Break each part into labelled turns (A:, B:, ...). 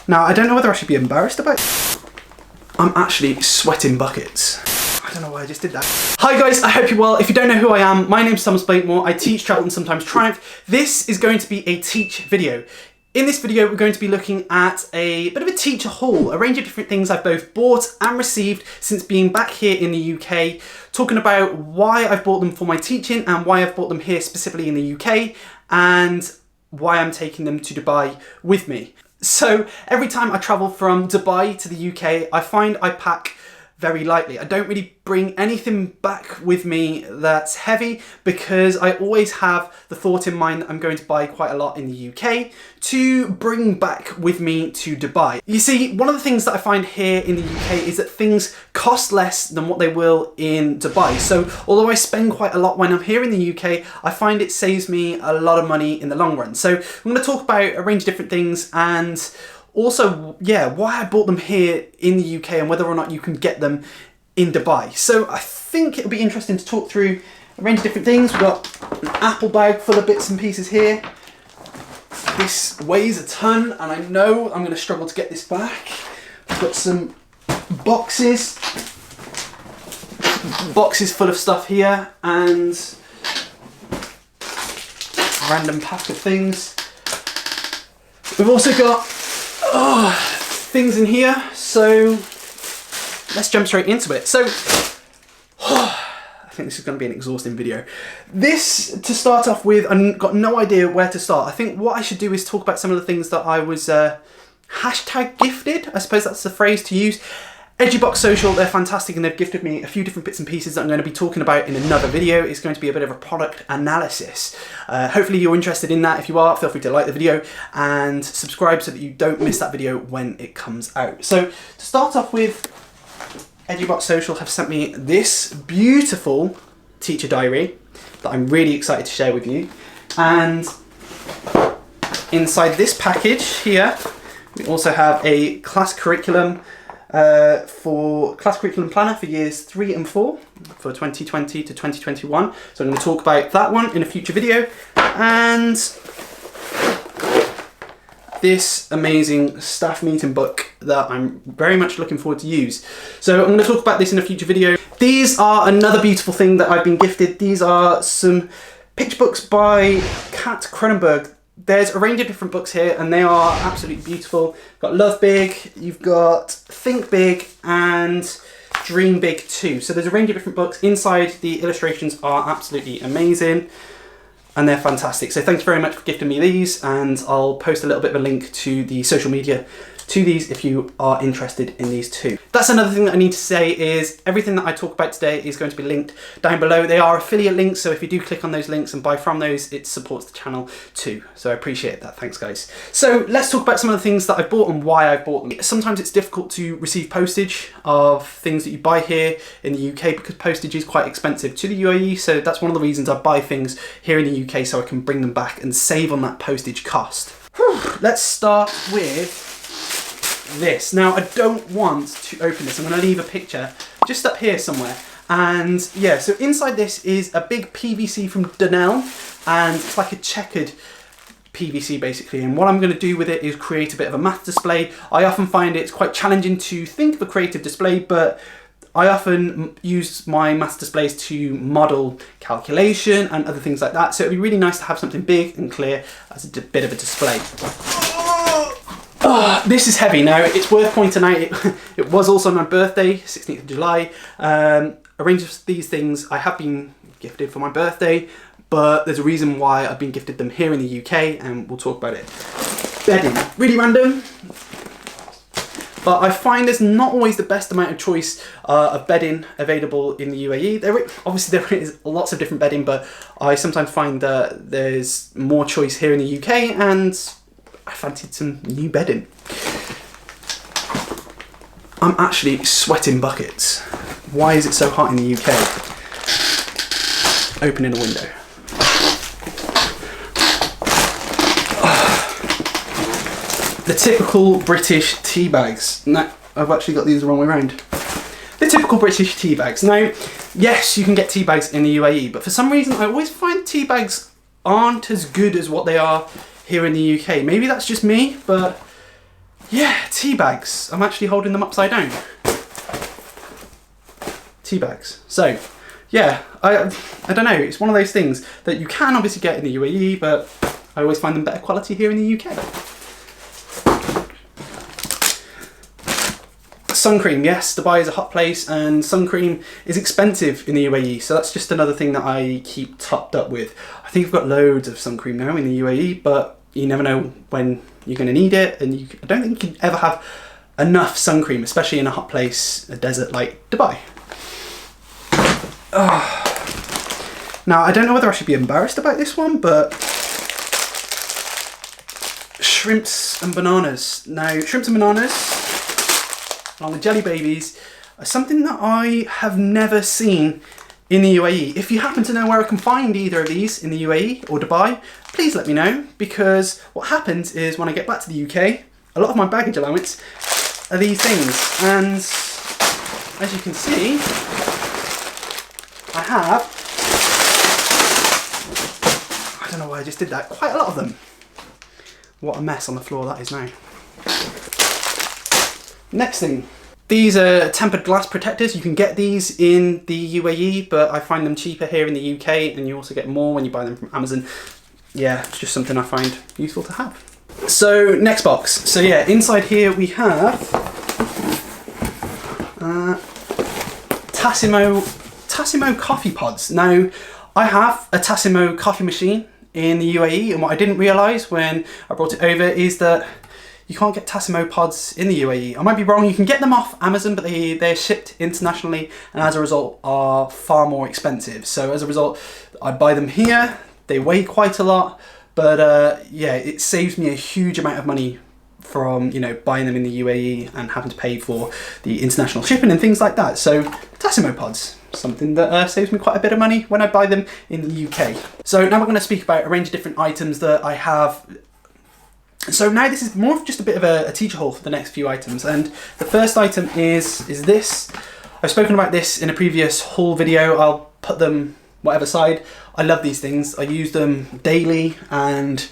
A: Now, I don't know whether I should be embarrassed about it. I'm actually sweating buckets. I don't know why I just did that. Hi guys, I hope you're well. If you don't know who I am, my name's Blakemore. I teach, travel and sometimes triumph. This is going to be a teach video. In this video, we're going to be looking at a bit of a teacher haul, a range of different things I've both bought and received since being back here in the UK, talking about why I've bought them for my teaching and why I've bought them here specifically in the UK, and why I'm taking them to Dubai with me. So every time I travel from Dubai to the UK, I find I pack very lightly. I don't really bring anything back with me that's heavy because I always have the thought in mind that I'm going to buy quite a lot in the UK to bring back with me to Dubai. You see, one of the things that I find here in the UK is that things cost less than what they will in Dubai. So although I spend quite a lot when I'm here in the UK, I find it saves me a lot of money in the long run. So I'm going to talk about a range of different things and also, yeah, why I bought them here in the UK and whether or not you can get them in Dubai. So I think it'll be interesting to talk through a range of different things. We've got an Apple bag full of bits and pieces here. This weighs a ton and I know I'm going to struggle to get this back. We've got some boxes full of stuff here and a random pack of things. We've also got things in here, so let's jump straight into it. So I think this is going to be an exhausting video. This, to start off with, I've got no idea where to start. I think what I should do is talk about some of the things that I was hashtag gifted, I suppose that's the phrase to use. Edubox Social, they're fantastic and they've gifted me a few different bits and pieces that I'm going to be talking about in another video. It's going to be a bit of a product analysis. Hopefully you're interested in that. If you are, feel free to like the video and subscribe so that you don't miss that video when it comes out. So to start off with, Edubox Social have sent me this beautiful teacher diary that I'm really excited to share with you. And inside this package here, we also have a class curriculum planner for years 3 and 4 for 2020 to 2021. So I'm going to talk about that one in a future video, and this amazing staff meeting book that I'm very much looking forward to use. So I'm going to talk about this in a future video. These are another beautiful thing that I've been gifted. These are some picture books by Kat.Kronenberg. There's a range of different books here and they are absolutely beautiful. You've got Love Big, you've got Think Big and Dream Big too. So there's a range of different books. Inside, the illustrations are absolutely amazing and they're fantastic. So thank you very much for gifting me these, and I'll post a little bit of a link to the social media to these if you are interested in these too. That's another thing that I need to say is everything that I talk about today is going to be linked down below. They are affiliate links, so if you do click on those links and buy from those, it supports the channel too. So I appreciate that, thanks guys. So let's talk about some of the things that I bought and why I bought them. Sometimes it's difficult to receive postage of things that you buy here in the UK because postage is quite expensive to the UAE, so that's one of the reasons I buy things here in the UK so I can bring them back and save on that postage cost. Let's start with this. Now I don't want to open this. I'm going to leave a picture just up here somewhere. And yeah, so inside this is a big PVC from Dunelm, and it's like a checkered PVC basically. And what I'm going to do with it is create a bit of a math display. I often find it's quite challenging to think of a creative display, but I often use my math displays to model calculation and other things like that. So it'd be really nice to have something big and clear as a bit of a display. This is heavy. Now, it's worth pointing out, it was also my birthday, 16th of July. A range of these things I have been gifted for my birthday, but there's a reason why I've been gifted them here in the UK, and we'll talk about it. Bedding, really random, but I find there's not always the best amount of choice of bedding available in the UAE. Obviously there is lots of different bedding, but I sometimes find that there's more choice here in the UK, and I fancied some new bedding. I'm actually sweating buckets. Why is it so hot in the UK? Opening a window. The typical British tea bags. No, I've actually got these the wrong way around. The typical British tea bags. Now, yes, you can get tea bags in the UAE, but for some reason I always find tea bags aren't as good as what they are here in the UK. Maybe that's just me, but yeah, tea bags. I'm actually holding them upside down. Tea bags. So, yeah, I don't know. It's one of those things that you can obviously get in the UAE, but I always find them better quality here in the UK. Sun cream, yes, Dubai is a hot place and sun cream is expensive in the UAE, so that's just another thing that I keep topped up with. I think I've got loads of sun cream now in the UAE, but you never know when you're going to need it, and I don't think you can ever have enough sun cream, especially in a hot place, a desert like Dubai. Now, I don't know whether I should be embarrassed about this one, but shrimps and bananas. Now, shrimps and bananas, along with jelly babies, are something that I have never seen in the UAE. If you happen to know where I can find either of these in the UAE or Dubai, please let me know, because what happens is when I get back to the UK, a lot of my baggage allowance are these things, and as you can see, I have, I don't know why I just did that, quite a lot of them. What a mess on the floor that is now. Next thing, these are tempered glass protectors. You can get these in the UAE, but I find them cheaper here in the UK, and you also get more when you buy them from Amazon. Yeah, it's just something I find useful to have. So, next box. So yeah, inside here we have Tassimo coffee pods. Now, I have a Tassimo coffee machine in the UAE, and what I didn't realise when I brought it over is that you can't get Tassimo pods in the UAE. I might be wrong, you can get them off Amazon, but they're shipped internationally and as a result are far more expensive. So as a result, I buy them here, they weigh quite a lot, but yeah, it saves me a huge amount of money from, you know, buying them in the UAE and having to pay for the international shipping and things like that. So Tassimo pods, something that saves me quite a bit of money when I buy them in the UK. So now we're going to speak about a range of different items that I have. So now this is more of just a bit of a teacher haul for the next few items, and the first item is this. I've spoken about this in a previous haul video. I'll put them whatever side. I love these things. I use them daily, and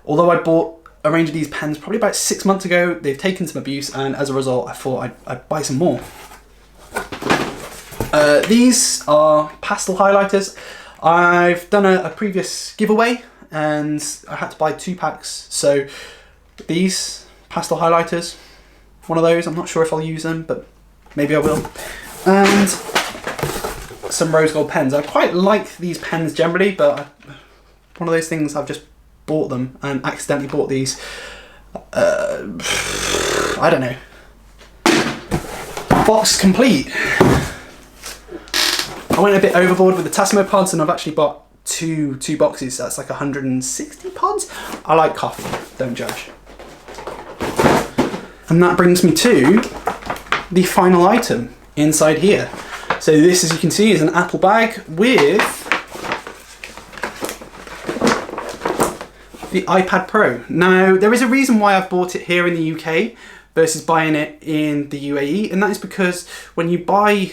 A: although I bought a range of these pens probably about 6 months ago, they've taken some abuse, and as a result I thought I'd buy some more. These are Pastel Highlighters. I've done a previous giveaway and I had to buy 2 packs, so these Pastel Highlighters, one of those. I'm not sure if I'll use them, but maybe I will. And some rose gold pens. I quite like these pens generally, but one of those things, I've just bought them and accidentally bought these. I don't know. Box complete. I went a bit overboard with the Tassimo pods, and I've actually bought two boxes. That's like 160 pods. I like coffee, don't judge. And that brings me to the final item inside here. So this, as you can see, is an Apple bag with the iPad Pro. Now, there is a reason why I've bought it here in the UK versus buying it in the UAE, and that is because when you buy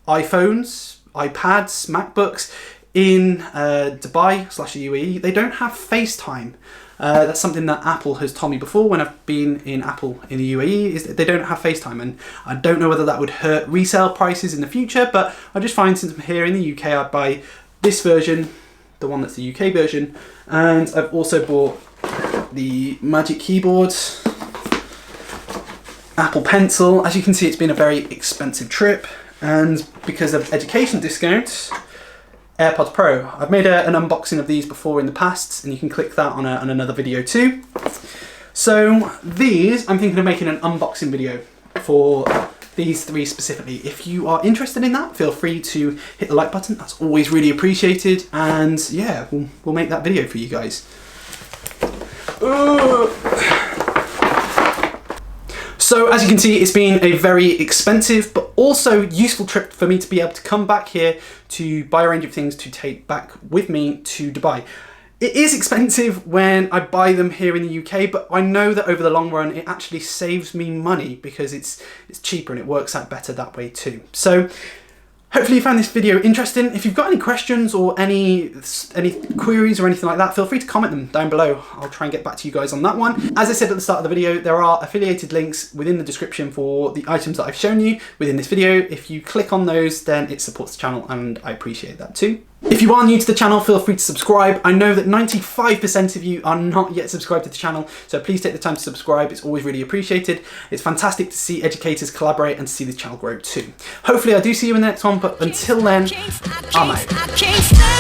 A: iPhones, iPads, MacBooks in Dubai/the UAE, they don't have FaceTime. That's something that Apple has told me before when I've been in Apple in the UAE, is that they don't have FaceTime, and I don't know whether that would hurt resale prices in the future, but I just find since I'm here in the UK, I buy this version, the one that's the UK version, and I've also bought the Magic Keyboard, Apple Pencil. As you can see, it's been a very expensive trip, and because of education discounts, AirPods Pro. I've made an unboxing of these before in the past, and you can click that on another video too. So these, I'm thinking of making an unboxing video for these 3 specifically. If you are interested in that, feel free to hit the like button. That's always really appreciated, and yeah, we'll make that video for you guys. So as you can see, it's been a very expensive but also useful trip for me to be able to come back here to buy a range of things to take back with me to Dubai. It is expensive when I buy them here in the UK, but I know that over the long run it actually saves me money because it's cheaper and it works out better that way too. So Hopefully you found this video interesting. If you've got any questions or any queries or anything like that, feel free to comment them down below. I'll try and get back to you guys on that one. As I said at the start of the video, there are affiliated links within the description for the items that I've shown you within this video. If you click on those, then it supports the channel and I appreciate that too. If you are new to the channel, feel free to subscribe. I know that 95% of you are not yet subscribed to the channel, so please take the time to subscribe. It's always really appreciated. It's fantastic to see educators collaborate and to see the channel grow too. Hopefully I do see you in the next one, but until then, I'm out.